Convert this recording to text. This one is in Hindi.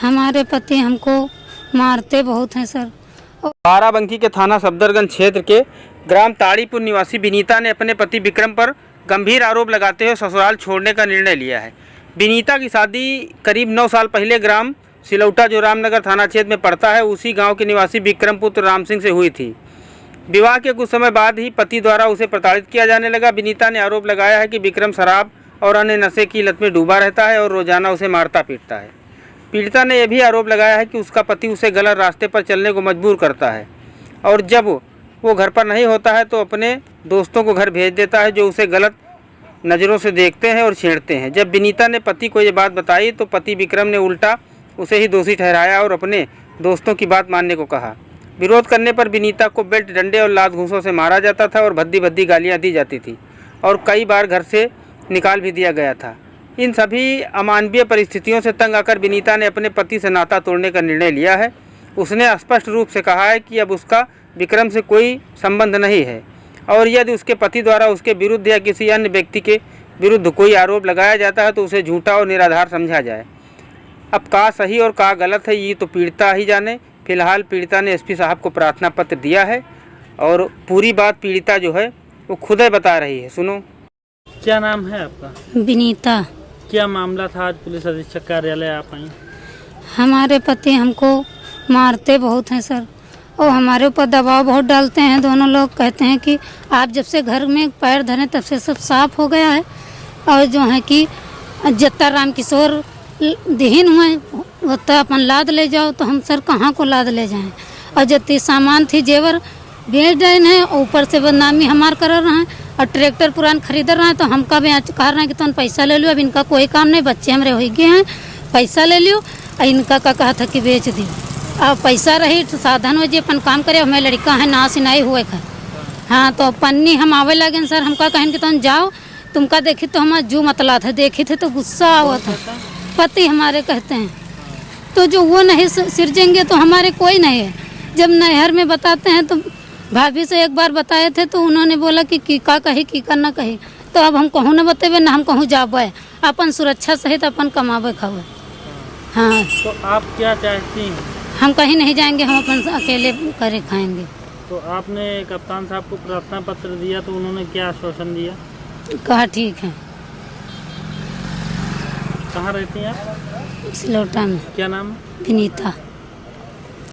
हमारे पति हमको मारते बहुत हैं सर। बाराबंकी के थाना सफदरगंज क्षेत्र के ग्राम ताड़ीपुर निवासी विनीता ने अपने पति विक्रम पर गंभीर आरोप लगाते हुए ससुराल छोड़ने का निर्णय लिया है। विनीता की शादी करीब 9 साल पहले ग्राम सिलौटा, जो रामनगर थाना क्षेत्र में पड़ता है, उसी गांव के निवासी विक्रम पुत्र राम सिंह से हुई थी। विवाह के कुछ समय बाद ही पति द्वारा उसे प्रताड़ित किया जाने लगा। विनीता ने आरोप लगाया है कि विक्रम शराब और अन्य नशे की लत में डूबा रहता है और रोजाना उसे मारता पीटता है। पीड़िता ने यह भी आरोप लगाया है कि उसका पति उसे गलत रास्ते पर चलने को मजबूर करता है और जब वो घर पर नहीं होता है तो अपने दोस्तों को घर भेज देता है, जो उसे गलत नज़रों से देखते हैं और छेड़ते हैं। जब विनीता ने पति को ये बात बताई तो पति विक्रम ने उल्टा उसे ही दोषी ठहराया और अपने दोस्तों की बात मानने को कहा। विरोध करने पर विनीता को बेल्ट, डंडे और लात घूंसों से मारा जाता था और भद्दी भद्दी गालियाँ दी जाती थी और कई बार घर से निकाल भी दिया गया था। इन सभी अमानवीय परिस्थितियों से तंग आकर विनीता ने अपने पति से नाता तोड़ने का निर्णय लिया है। उसने स्पष्ट रूप से कहा है कि अब उसका विक्रम से कोई संबंध नहीं है और यदि उसके पति द्वारा उसके विरुद्ध या किसी अन्य व्यक्ति के विरुद्ध कोई आरोप लगाया जाता है तो उसे झूठा और निराधार समझा जाए। अब कहाँ सही और कहाँ गलत है ये तो पीड़िता ही जाने। फिलहाल पीड़िता ने एसपी साहब को प्रार्थना पत्र दिया है और पूरी बात पीड़िता जो है वो खुद ही बता रही है। सुनो। क्या नाम है आपका? विनीता। क्या मामला था, आज पुलिस अधीक्षक कार्यालय आप आई? हमारे पति हमको मारते बहुत हैं सर और हमारे ऊपर दबाव बहुत डालते हैं। दोनों लोग कहते हैं कि आप जब से घर में पैर धरे तब से सब साफ हो गया है और जो है कि जत्ता राम किशोर दिहीन हुए वत्ता अपन लाद ले जाओ, तो हम सर कहाँ को लाद ले जाएं। और जितनी सामान थी जेवर बेच रहे हैं, ऊपर से बदनामी हमार कर रहे हैं और ट्रैक्टर पुरान खरीद रहे हैं। तो हमका भी कह रहे हैं कि तुम पैसा ले लो, अब इनका कोई काम नहीं, बच्चे हमारे हो गए हैं, पैसा ले लियो। और इनका का कहा था कि बेच दी, अब पैसा रही तो साधन हो जी अपन काम करे। हमें लड़का है ना सिनाई हुए का। हाँ तो पन्नी हम आवे लगे सर, हमका कहें कि तुम जाओ, तुमका देखी तो हमारा जू मतला था, देखे थे तो गुस्सा हुआ था। पति हमारे कहते हैं तो जो वो नहीं सिरजेंगे तो हमारे कोई नहीं है। जब नहर में बताते हैं तो भाभी से एक बार बताए थे तो उन्होंने बोला कि का कही की का ना कही, तो अब हम कहूँ न बतेबे ना हम कहूँ जाबे, अपन सुरक्षा सहित अपन कमावे खावे। हाँ तो आप क्या चाहती हैं? हम कहीं नहीं जाएंगे, हम अपन अकेले करे खाएंगे। तो आपने कप्तान साहब को प्रार्थना पत्र दिया तो उन्होंने क्या आश्वासन दिया? कहा ठीक है। कहाँ रहती हैं आप? सिलौटा में। क्या नाम है? विनीता।